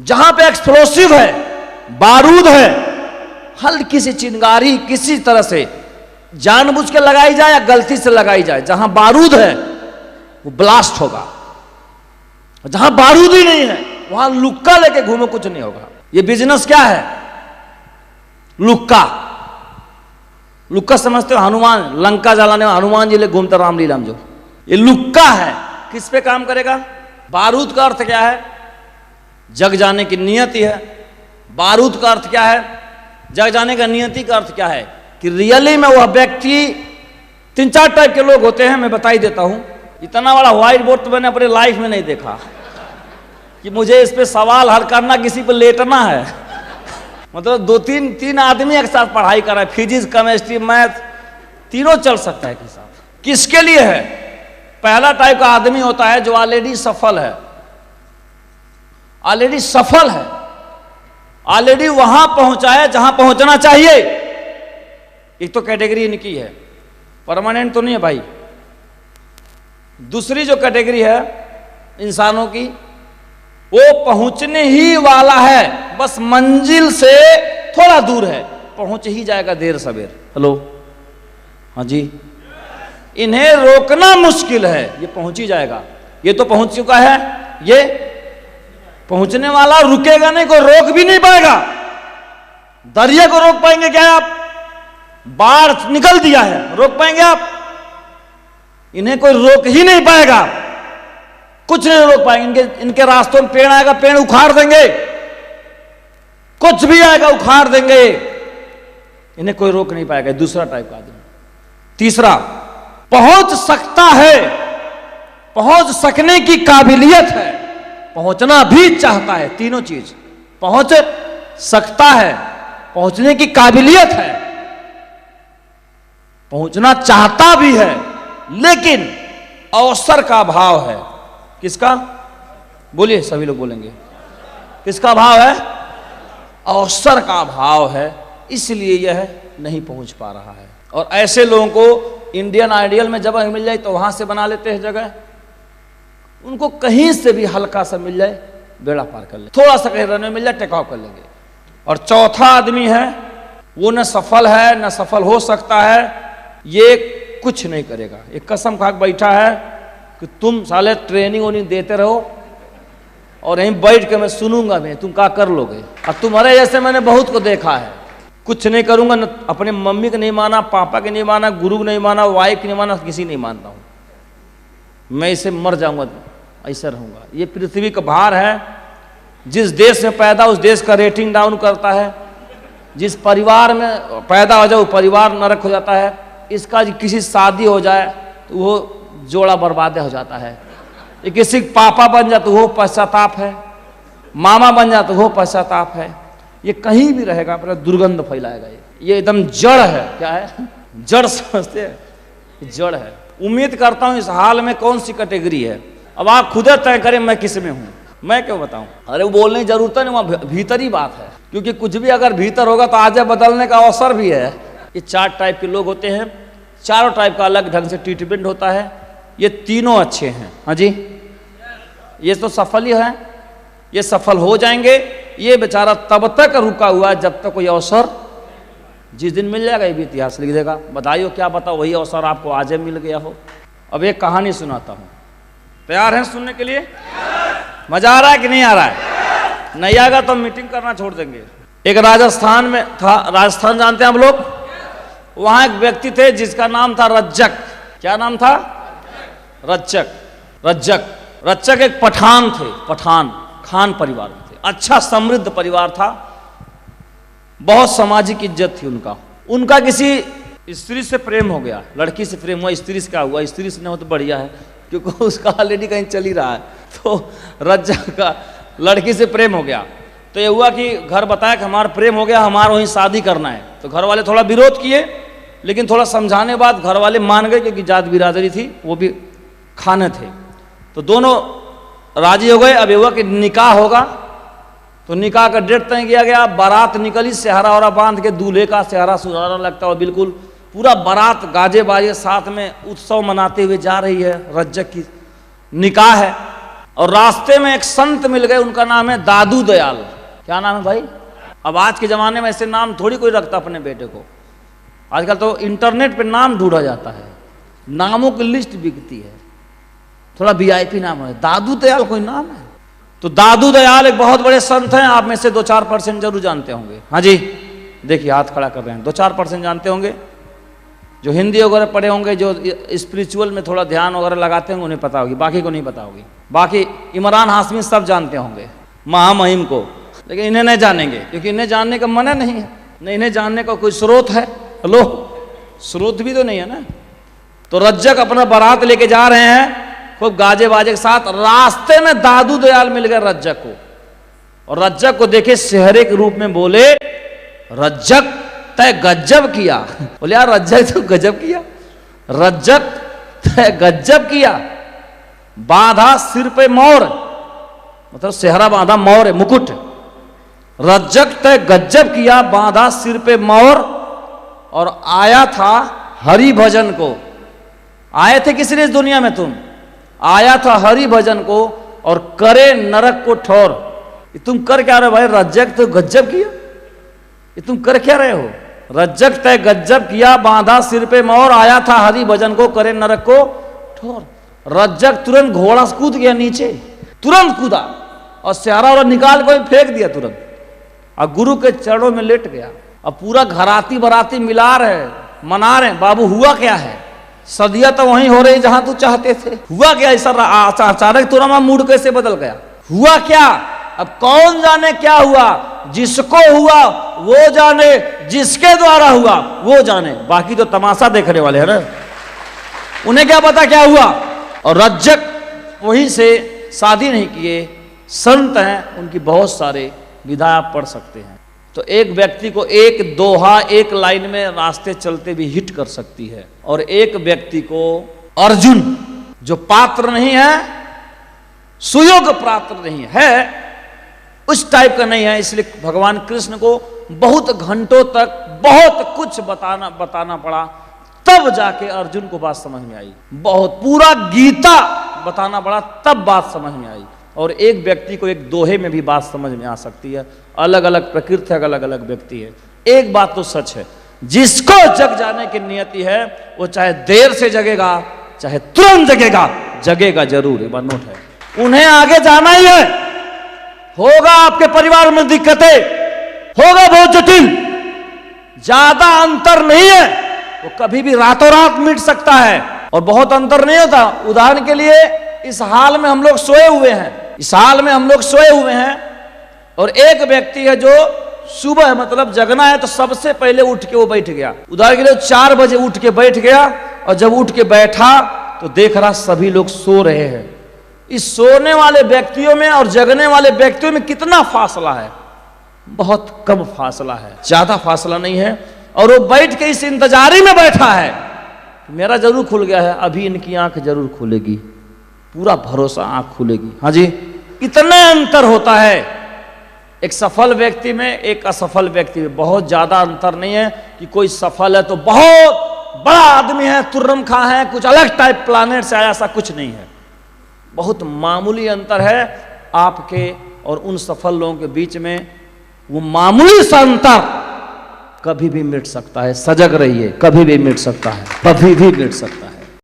जहां पे एक्सप्लोसिव है, बारूद है, हल्की सी चिंगारी किसी तरह से जानबूझ के लगाई जाए या गलती से लगाई जाए, जहां बारूद है वो ब्लास्ट होगा, जहां बारूद ही नहीं है वहां लुक्का लेके घूमो, कुछ नहीं होगा। ये बिजनेस क्या है? लुक्का। लुक्का समझते हो? हनुमान लंका जलाने में हनुमान जी ले घूमते रामलीला में, जो ये लुक्का है किस पे काम करेगा? बारूद का अर्थ क्या है? जग जाने की नियति है। बारूद का अर्थ क्या है? जग जाने का नियति का अर्थ क्या है? कि रियली में वह व्यक्ति, 3-4 टाइप के लोग होते हैं, मैं बता ही देता हूं। इतना बड़ा व्हाइट बोर्ड तो मैंने अपने लाइफ में नहीं देखा कि मुझे इस पे सवाल हल करना, किसी पे लेटना है। मतलब 2-3 आदमी एक साथ पढ़ाई कर रहा है, फिजिक्स, केमिस्ट्री, मैथ, तीनों चल सकता है एक साथ। किसके लिए है? पहला टाइप का आदमी होता है जो ऑलरेडी सफल है, ऑलरेडी सफल है, ऑलरेडी वहां पहुंचा है जहां पहुंचना चाहिए। एक तो कैटेगरी इनकी है, परमानेंट तो नहीं है भाई। दूसरी जो कैटेगरी है इंसानों की, वो पहुंचने ही वाला है, बस मंजिल से थोड़ा दूर है, पहुंच ही जाएगा देर सवेर। हेलो, हाँ जी। इन्हें रोकना मुश्किल है, ये पहुंच ही जाएगा। ये तो पहुंच चुका है, ये पहुंचने वाला, रुकेगा नहीं, कोई रोक भी नहीं पाएगा। दरिया को रोक पाएंगे क्या आप? बाढ़ निकल दिया है, रोक पाएंगे आप? इन्हें कोई रोक ही नहीं पाएगा, कुछ नहीं रोक पाएंगे। इनके रास्तों में पेड़ आएगा, पेड़ उखाड़ देंगे, कुछ भी आएगा उखाड़ देंगे, इन्हें कोई रोक नहीं पाएगा। दूसरा टाइप का आदमी। तीसरा, पहुंच सकता है, पहुंच सकने की काबिलियत है, पहुंचना भी चाहता है। तीनों चीज, पहुंच सकता है, पहुंचने की काबिलियत है, पहुंचना चाहता भी है, लेकिन अवसर का अभाव है। किसका? बोलिए, सभी लोग बोलेंगे। किसका अभाव है? अवसर का अभाव है, इसलिए यह नहीं पहुंच पा रहा है। और ऐसे लोगों को इंडियन आइडियल में जगह मिल जाए तो वहां से बना लेते हैं जगह। उनको कहीं से भी हल्का सा मिल जाए, बेड़ा पार कर ले, थोड़ा सा कहीं रन में मिल जाए, टेकऑफ कर लेंगे। और चौथा आदमी है, वो न सफल है न सफल हो सकता है, ये कुछ नहीं करेगा। एक कसम खा के बैठा है कि तुम साले ट्रेनिंग वोनिंग देते रहो और यहीं बैठ के मैं सुनूंगा, मैं तुम क्या कर लोगे। और तुम्हारे जैसे मैंने बहुत को देखा है, कुछ नहीं करूंगा, न अपने मम्मी को नहीं माना, पापा के नहीं माना, गुरु को नहीं माना, वाइफ को नहीं माना, किसी नहीं मानता हूं मैं, इसे मर जाऊंगा, ऐसा रहूंगा। ये पृथ्वी का भार है। जिस देश में पैदा उस देश का रेटिंग डाउन करता है, जिस परिवार में पैदा हो जाए वो परिवार नरक हो जाता है। इसका किसी शादी हो जाए तो वो जोड़ा बर्बाद हो जाता है। ये किसी पापा बन जाए तो वो पश्चाताप है, मामा बन जाए तो वो पश्चाताप है। ये कहीं भी रहेगा, अपना दुर्गंध फैलाएगा। ये एकदम जड़ है। क्या है? जड़ समझते हैं, जड़ है। उम्मीद करता हूं इस हाल में कौन सी कैटेगरी है, अब आप खुद तय करें मैं किस में हूं, मैं क्यों बताऊं। अरे वो बोलने की जरूरत नहीं, वहां भीतर ही बात है। क्योंकि कुछ भी अगर भीतर होगा तो आगे बदलने का अवसर भी है। ये 4 टाइप के लोग होते हैं, चारों टाइप का अलग ढंग से ट्रीटमेंट होता है। ये तीनों अच्छे हैं। हाँ जी, ये तो सफल ही है, ये सफल हो जाएंगे। ये बेचारा तब तक रुका हुआ है जब तक कोई अवसर, जिस दिन मिल जाएगा ये भी इतिहास लिख देगा। बताइए क्या बताओ, वही अवसर आपको आज मिल गया हो। अब एक कहानी सुनाता हूं, तैयार हैं सुनने के लिए? मजा आ रहा है कि नहीं आ रहा है? नहीं आएगा तो मीटिंग करना छोड़ देंगे। एक राजस्थान में था, राजस्थान जानते हैं आप लोग? वहां एक व्यक्ति थे जिसका नाम था रज्जक। क्या नाम था? रज्जक। रज्जक रज्जक एक पठान थे, पठान खान परिवार में थे। अच्छा समृद्ध परिवार था, बहुत सामाजिक इज्जत थी उनका। उनका किसी स्त्री से प्रेम हो गया, लड़की से प्रेम हुआ। स्त्री से क्या हुआ? स्त्री से नहीं हो तो बढ़िया है, क्योंकि उसका ऑलरेडी कहीं चल ही रहा है। तो रज्जक का लड़की से प्रेम हो गया। तो ये हुआ कि घर बताया कि हमारा प्रेम हो गया, हमारा वहीं शादी करना है। तो घर वाले थोड़ा विरोध किए, लेकिन थोड़ा समझाने बाद घर वाले मान गए, क्योंकि जात बिरादरी थी, वो भी खाने थे। तो दोनों राजी हो गए। अब ये हुआ कि निकाह होगा। तो निकाह का डेट तय किया गया। बारात निकली, सेहरा वरा बांध के, दूल्हे का सेहरा सुहाना लगता है, बिल्कुल पूरा बारात गाजे बाजे साथ में उत्सव मनाते हुए जा रही है। रज्जक की निकाह है। और रास्ते में एक संत मिल गए, उनका नाम है दादू दयाल। क्या नाम है भाई? अब आज के जमाने में ऐसे नाम थोड़ी कोई रखता अपने बेटे को। आजकल तो इंटरनेट पे नाम ढूंढा जाता है, नामों की लिस्ट बिकती है, थोड़ा वीआईपी नाम है। दादू दयाल कोई नाम है? तो दादू दयाल एक बहुत बड़े संत हैं, आप में से 2-4% जरूर जानते होंगे। हाँ जी, देखिए हाथ खड़ा कर रहे हैं, 2-4% जानते होंगे। जो हिंदी वगैरह पढ़े होंगे, जो स्पिरिचुअल में थोड़ा ध्यान वगैरह लगाते होंगे, उन्हें पता होगी, बाकी को नहीं पता होगी। बाकी इमरान हाशमी सब जानते होंगे, महामहिम को, लेकिन इन्हें नहीं जानेंगे क्योंकि इन्हें जानने का मन नहीं है, नहीं इन्हें जानने का कोई स्रोत है। हेलो, स्रोत भी तो नहीं है ना। तो रज्जक अपना बारात लेके जा रहे हैं खूब गाजे बाजे के साथ, रास्ते में दादू दयाल मिल गए रज्जक को, और रज्जक को देखे सेहरे के रूप में बोले, रज्जक तय गजब किया। बोले यार रज्जक तो गजब किया, रज्जक तय गजब किया, बांधा सिर पे मोर, मतलब सेहरा बांधा, मोर है मुकुट। रज्जक तय गजब किया, बांधा सिर पे मोर, और आया था हरि भजन को। आए थे किस लिए इस दुनिया में तुम? आया था हरि भजन को, और करे नरक को ठोर। तुम कर क्या रहे हो भाई? रज्जक तो गजब किया, ये तुम कर क्या रहे हो? रज्जक तय गजब किया, बांधा सिर पे मोर, आया था हरि भजन को, करे नरक को ठोर। रज्जक तुरंत घोड़ा कूद गया नीचे, तुरंत कूदा और सेहरा और निकाल को फेंक दिया तुरंत, और गुरु के चरणों में लेट गया। अब पूरा घराती बराती मिला रहे, मना रहे, बाबू हुआ क्या है? सदिया तो वहीं हो रही जहां तू चाहते थे, हुआ क्या? ऐसा अचानक तुरंत मूड कैसे बदल गया? हुआ क्या? अब कौन जाने क्या हुआ, जिसको हुआ वो जाने, जिसके द्वारा हुआ वो जाने, बाकी तो तमाशा देखने वाले हैं ना, उन्हें क्या पता क्या हुआ। और रज्जक वहीं से शादी नहीं किए, संत हैं, उनकी बहुत सारे विधा आप पढ़ सकते हैं। तो एक व्यक्ति को एक दोहा एक लाइन में रास्ते चलते भी हिट कर सकती है, और एक व्यक्ति को अर्जुन जो पात्र नहीं है, सुयोग पात्र नहीं है, उस टाइप का नहीं है, इसलिए भगवान कृष्ण को बहुत घंटों तक बहुत कुछ बताना पड़ा, तब जाके अर्जुन को बात समझ में आई। बहुत पूरा गीता बताना पड़ा, तब बात समझ में आई। और एक व्यक्ति को एक दोहे में भी बात समझ में आ सकती है। अलग अलग प्रकृति है, अलग अलग व्यक्ति है। एक बात तो सच है, जिसको जग जाने की नियति है वो चाहे देर से जगेगा चाहे तुरंत जगेगा, जगेगा जरूर, एक बार नोट है। उन्हें आगे जाना ही है। होगा आपके परिवार में दिक्कतें, होगा बहुत जटिल, ज्यादा अंतर नहीं है, वो कभी भी रातों रात मिट सकता है, और बहुत अंतर नहीं होता। उदाहरण के लिए इस हाल में हम लोग सोए हुए हैं, इस हाल में हम लोग सोए हुए हैं, और एक व्यक्ति है जो सुबह मतलब जगना है तो सबसे पहले उठ के वो बैठ गया। उदाहरण के लिए 4 बजे उठ के बैठ गया, और जब उठ के बैठा तो देख रहा सभी लोग सो रहे हैं। इस सोने वाले व्यक्तियों में और जगने वाले व्यक्तियों में कितना फासला है? बहुत कम फासला है, ज्यादा फासला नहीं है। और वो बैठ के इस इंतजारी में बैठा है, मेरा जरूर खुल गया है, अभी इनकी आंख जरूर खुलेगी, पूरा भरोसा आंख खुलेगी। हाँ जी, इतना अंतर होता है एक सफल व्यक्ति में एक असफल व्यक्ति में। बहुत ज्यादा अंतर नहीं है कि कोई सफल है तो बहुत बड़ा आदमी है, तुर्रम खां है, कुछ अलग टाइप प्लानेट से आया, ऐसा कुछ नहीं है। बहुत मामूली अंतर है आपके और उन सफल लोगों के बीच में। वो मामूली सा अंतर कभी भी मिट सकता है, सजग रहिए, कभी भी मिट सकता है, कभी भी मिट सकता है।